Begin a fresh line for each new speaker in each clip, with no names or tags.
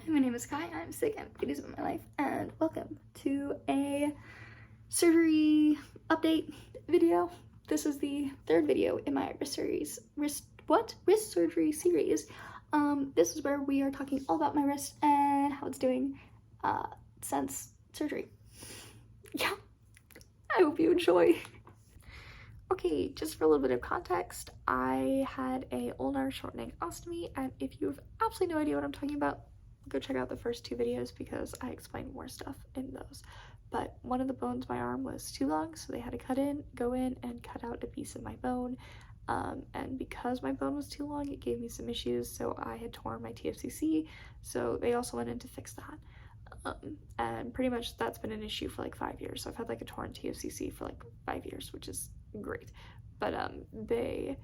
Hi, my name is Kai. I'm sick. I have videos about my life, and welcome to a surgery update video. This is the third video in my wrist surgery series. This is where we are talking all about my wrist and how it's doing since surgery. Yeah, I hope you enjoy. Okay, just for a little bit of context, I had a ulnar shortening ostomy, and if you have absolutely no idea what I'm talking about, go check out the first two videos because I explain more stuff in those. But one of the bones in my arm was too long, so they had to go in and cut out a piece of my bone. And because my bone was too long, it gave me some issues, so I had torn my TFCC, so they also went in to fix that. And pretty much that's been an issue for like 5 years. So I've had like a torn TFCC for like 5 years, which is great. But they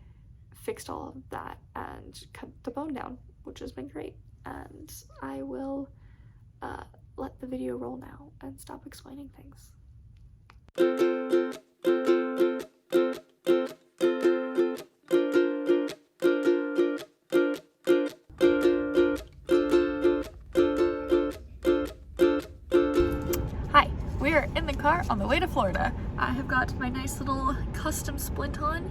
fixed all of that and cut the bone down, which has been great. And I will let the video roll now and stop explaining things. Hi, we are in the car on the way to Florida. I have got my nice little custom splint on.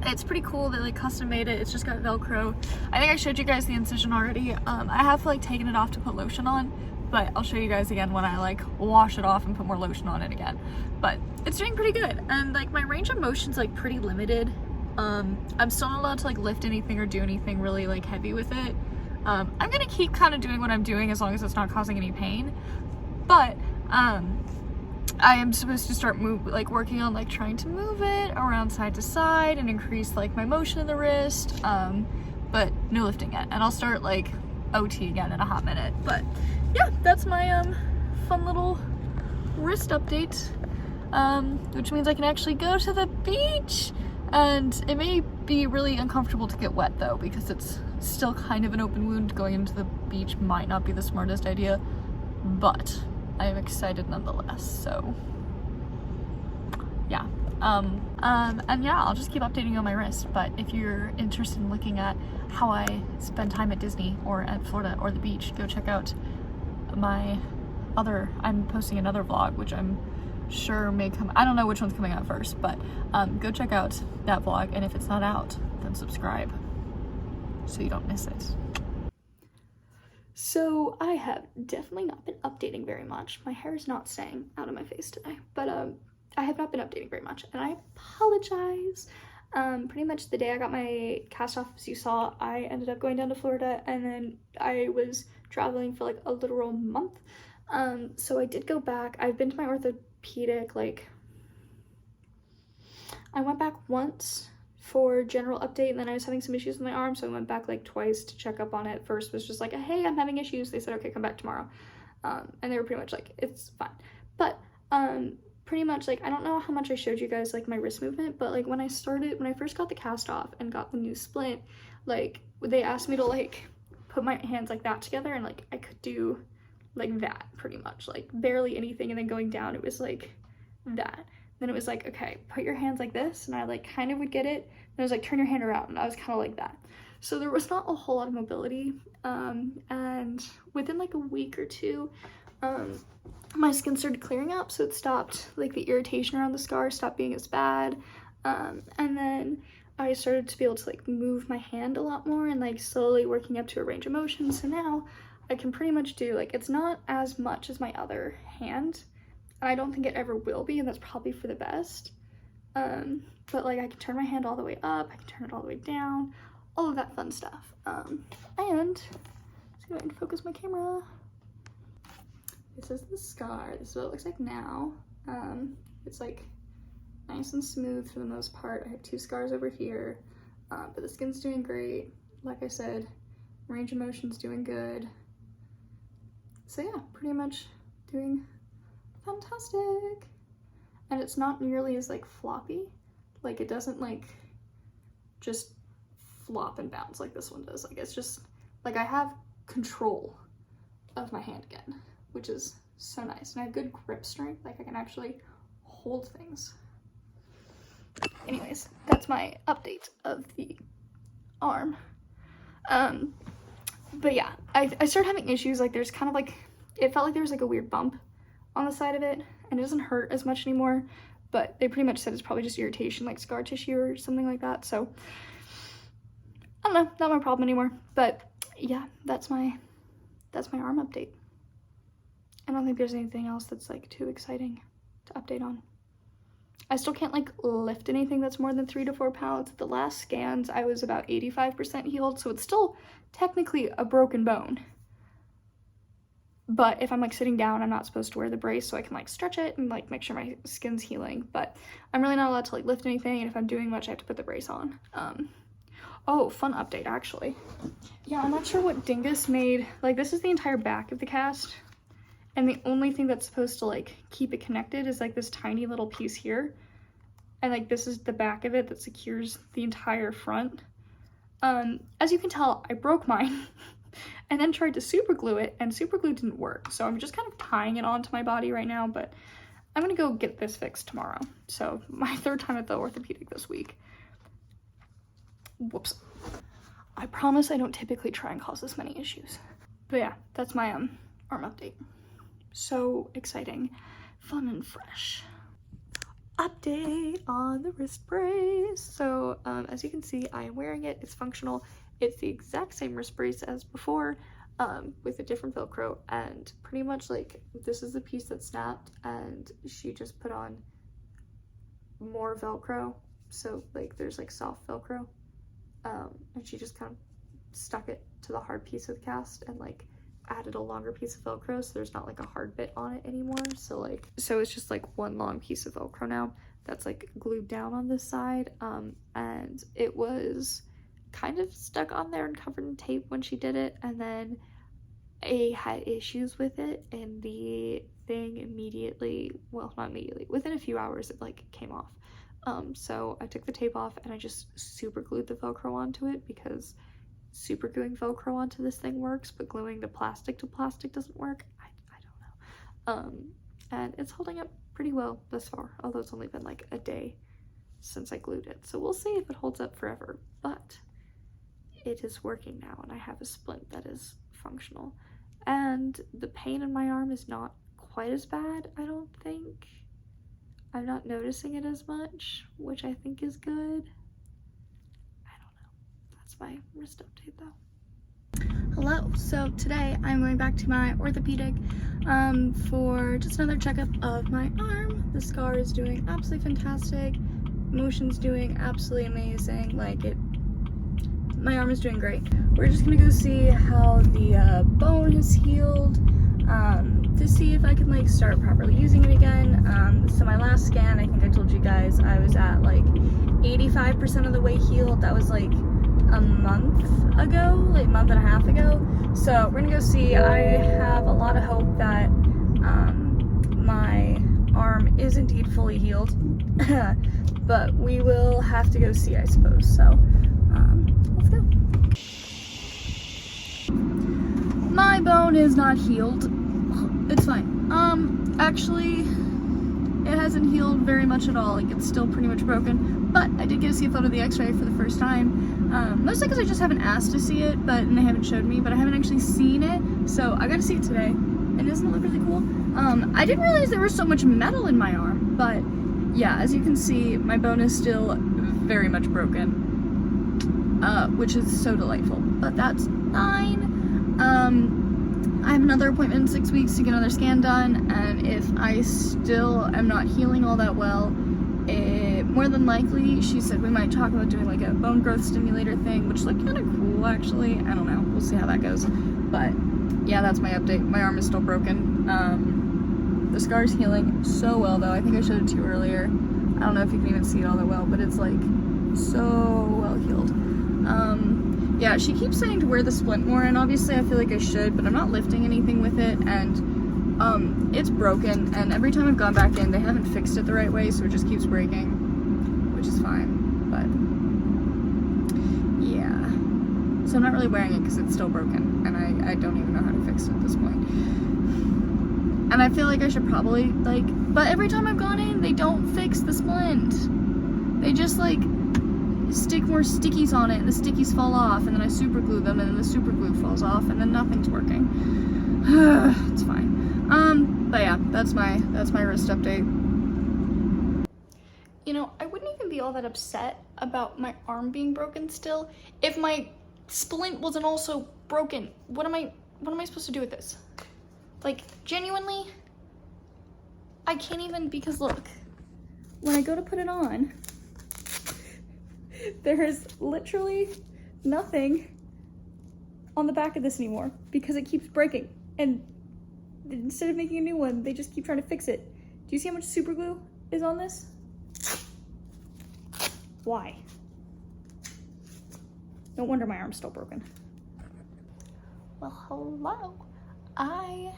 It's pretty cool. They like custom made it. It's just got Velcro. I think I showed you guys the incision already. I have like taken it off to put lotion on, but I'll show you guys again when I like wash it off and put more lotion on it again. But it's doing pretty good, and like my range of motion's like pretty limited. I'm still not allowed to like lift anything or do anything really like heavy with it. I'm gonna keep kind of doing what I'm doing as long as it's not causing any pain, but I am supposed to start working on like trying to move it around side to side and increase like my motion in the wrist, but no lifting yet. And I'll start like OT again in a hot minute. But yeah, that's my fun little wrist update, which means I can actually go to the beach. And it may be really uncomfortable to get wet though, because it's still kind of an open wound. Going into the beach might not be the smartest idea, but I am excited nonetheless. So yeah, and yeah, I'll just keep updating you on my wrist. But if you're interested in looking at how I spend time at Disney or at Florida or the beach, go check out my I'm posting another vlog, which I'm sure may come, I don't know which one's coming out first, but go check out that vlog, and if it's not out, then subscribe so you don't miss it. So I have definitely not been updating very much. My hair is not staying out of my face today, but I have not been updating very much, and I apologize. Pretty much the day I got my cast off, as you saw, I ended up going down to Florida, and then I was traveling for like a literal month. So I did go back. I've been to my orthopedic, like, I went back once for general update, and then I was having some issues with my arm, so I went back like twice to check up on it. First was just like, hey, I'm having issues. They said, okay, come back tomorrow. And they were pretty much like, it's fine. But pretty much like, I don't know how much I showed you guys like my wrist movement, but like when I first got the cast off and got the new splint, like they asked me to like put my hands like that together, and like I could do like that pretty much, like barely anything, and then going down it was like that. Then it was like, okay, put your hands like this, and I like kind of would get it. And it was like, turn your hand around, and I was kind of like that. So there was not a whole lot of mobility. And within like a week or two, my skin started clearing up, so it stopped, like the irritation around the scar stopped being as bad. And then I started to be able to like move my hand a lot more, and like slowly working up to a range of motion. So now I can pretty much do, like, it's not as much as my other hand, and I don't think it ever will be, and that's probably for the best. But like I can turn my hand all the way up, I can turn it all the way down, all of that fun stuff. And let's go ahead and focus my camera. This is the scar. This is what it looks like now. It's like nice and smooth for the most part. I have 2 scars over here, but the skin's doing great. Like I said, range of motion's doing good. So yeah, pretty much doing fantastic. And it's not nearly as like floppy. Like it doesn't like just flop and bounce like this one does. Like it's just like I have control of my hand again, which is so nice. And I have good grip strength. Like I can actually hold things. Anyways, that's my update of the arm. But yeah, I started having issues, like there's kind of like, it felt like there was like a weird bump on the side of it, and it doesn't hurt as much anymore, but they pretty much said it's probably just irritation, like scar tissue or something like that. So I don't know, not my problem anymore. But yeah, that's my arm update. I don't think there's anything else that's like too exciting to update on. I still can't like lift anything that's more than 3 to 4 pounds. At the last scans, I was about 85% healed, so it's still technically a broken bone. But if I'm like sitting down, I'm not supposed to wear the brace, so I can like stretch it and like make sure my skin's healing. But I'm really not allowed to like lift anything, and if I'm doing much, I have to put the brace on. Oh, fun update actually. Yeah, I'm not sure what Dingus made. Like, this is the entire back of the cast, and the only thing that's supposed to like keep it connected is like this tiny little piece here, and like this is the back of it that secures the entire front. As you can tell, I broke mine and then tried to super glue it, and super glue didn't work, so I'm just kind of tying it onto my body right now. But I'm gonna go get this fixed tomorrow, so my 3rd time at the orthopedic this week. Whoops. I promise I don't typically try and cause this many issues. But yeah, that's my arm update. So exciting, fun and fresh. Update on the wrist brace. So as you can see, I am wearing it. It's functional. It's the exact same wrist brace as before, with a different Velcro, and pretty much like this is the piece that snapped, and she just put on more Velcro. So like there's like soft Velcro, and she just kind of stuck it to the hard piece of the cast and like added a longer piece of Velcro, so there's not like a hard bit on it anymore. So it's just like one long piece of Velcro now that's like glued down on this side, and it was kind of stuck on there and covered in tape when she did it, and then I had issues with it, and the thing immediately, well, not immediately, within a few hours it like came off. So I took the tape off and I just super glued the Velcro onto it, because super gluing Velcro onto this thing works, but gluing the plastic to plastic doesn't work. I don't know. And it's holding up pretty well thus far, although it's only been like a day since I glued it, so we'll see if it holds up forever. But it is working now, and I have a splint that is functional, and the pain in my arm is not quite as bad, I don't think. I'm not noticing it as much, which I think is good. I don't know. That's my wrist update though. Hello, so today I'm going back to my orthopedic for just another checkup of my arm. The scar is doing absolutely fantastic. Motion's doing absolutely amazing. My arm is doing great. We're just gonna go see how the bone has healed, to see if I can like start properly using it again. So my last scan, I think I told you guys, I was at like 85% of the way healed. That was like a month ago, like a month and a half ago. So we're gonna go see. I have a lot of hope that my arm is indeed fully healed, but we will have to go see, I suppose. So let's go. My bone is not healed. It's fine. Actually, it hasn't healed very much at all. Like, it's still pretty much broken, but I did get to see a photo of the x-ray for the first time. Mostly because I just haven't asked to see it, and they haven't showed me, but I haven't actually seen it, so I got to see it today. And doesn't it look really cool? I didn't realize there was so much metal in my arm, but yeah, as you can see, my bone is still very much broken, which is so delightful, but that's fine. I have another appointment in 6 weeks to get another scan done, and if I still am not healing all that well, more than likely, she said we might talk about doing like a bone growth stimulator thing, which looked kind of cool actually. I don't know, we'll see how that goes. But yeah, that's my update. My arm is still broken. The scar's healing so well though. I think I showed it to you earlier. I don't know if you can even see it all that well, but it's like so well healed. Yeah, she keeps saying to wear the splint more, and obviously I feel like I should, but I'm not lifting anything with it, and it's broken, and every time I've gone back in, they haven't fixed it the right way, so it just keeps breaking, which is fine, but yeah. So I'm not really wearing it because it's still broken, and I don't even know how to fix it at this point. And I feel like I should probably, but every time I've gone in, they don't fix the splint. They just, stick more stickies on it and the stickies fall off, and then I super glue them and then the super glue falls off and then nothing's working. It's fine. But yeah, that's my wrist update. You know, I wouldn't even be all that upset about my arm being broken still if my splint wasn't also broken. What am I supposed to do with this? Like, genuinely, I can't even, because look, when I go to put it on, there's literally nothing on the back of this anymore because it keeps breaking. And instead of making a new one, they just keep trying to fix it. Do you see how much super glue is on this? Why? No wonder my arm's still broken. Well, hello. I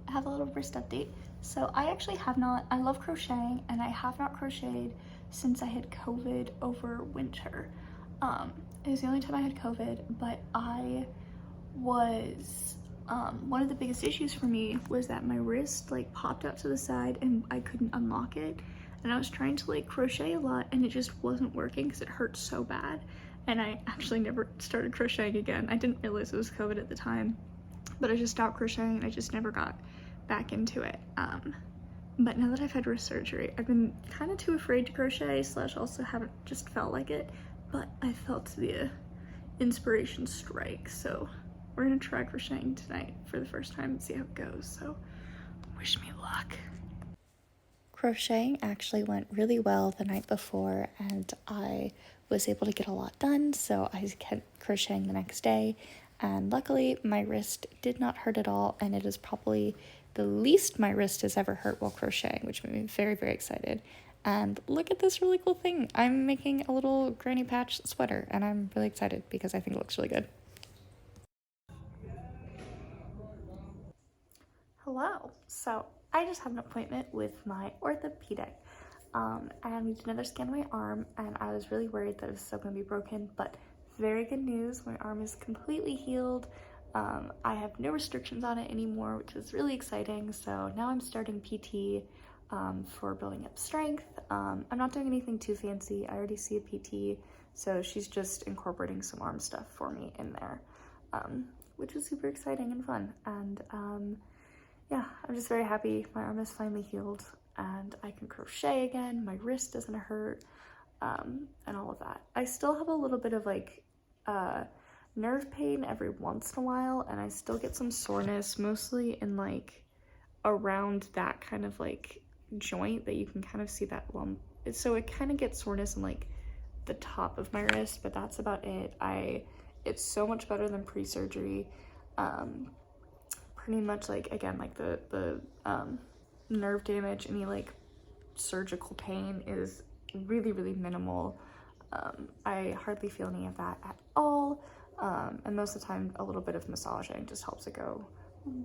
have a little wrist update. So I actually have not, I love crocheting and I have not crocheted since I had COVID over winter. It was the only time I had COVID, but I was, one of the biggest issues for me was that my wrist like popped out to the side and I couldn't unlock it. And I was trying to like crochet a lot and it just wasn't working because it hurt so bad. And I actually never started crocheting again. I didn't realize it was COVID at the time, but I just stopped crocheting and I just never got back into it. But now that I've had wrist surgery, I've been kind of too afraid to crochet, / also haven't just felt like it, but I felt the inspiration strike. So we're gonna try crocheting tonight for the first time and see how it goes. So wish me luck.
Crocheting actually went really well the night before and I was able to get a lot done, so I kept crocheting the next day, and luckily my wrist did not hurt at all, and it is probably the least my wrist has ever hurt while crocheting, which made me very, very excited. And look at this really cool thing. I'm making a little granny patch sweater and I'm really excited because I think it looks really good.
Hello. So I just had an appointment with my orthopedic, and we did another scan of my arm, and I was really worried that it was still going to be broken, but very good news, my arm is completely healed. I have no restrictions on it anymore, which is really exciting. So now I'm starting PT for building up strength. I'm not doing anything too fancy. I already see a PT, so she's just incorporating some arm stuff for me in there, which is super exciting and fun. And yeah, I'm just very happy my arm is finally healed and I can crochet again, my wrist doesn't hurt, and all of that. I still have a little bit of like nerve pain every once in a while, and I still get some soreness, mostly in like around that kind of like joint that you can kind of see that lump. So it kind of gets soreness in like the top of my wrist, but that's about it. It's so much better than pre-surgery. Pretty much like, again, like the nerve damage, any like surgical pain is really, really minimal. I hardly feel any of that at all. And most of the time, a little bit of massaging just helps it go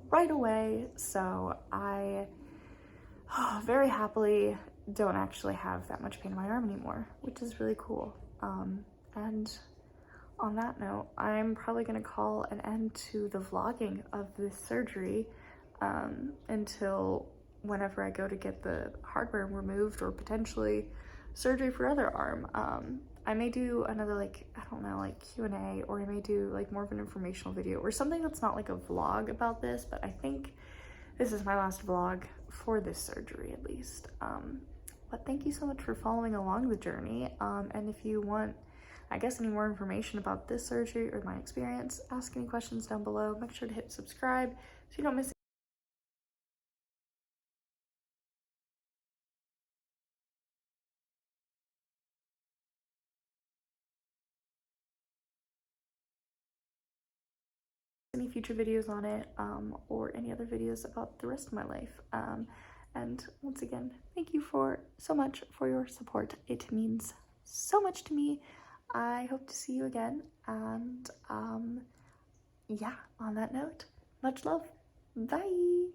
right away. So I very happily don't actually have that much pain in my arm anymore, which is really cool. And on that note, I'm probably gonna call an end to the vlogging of this surgery until whenever I go to get the hardware removed or potentially surgery for other arm. I may do another like, I don't know, like Q&A, or I may do like more of an informational video or something that's not like a vlog about this, but I think this is my last vlog for this surgery at least. But thank you so much for following along the journey. And if you want, I guess, any more information about this surgery or my experience, ask any questions down below. Make sure to hit subscribe so you don't miss any future videos on it, or any other videos about the rest of my life. And once again, thank you so much for your support. It means so much to me. I hope to see you again, and yeah, on that note, much love. Bye.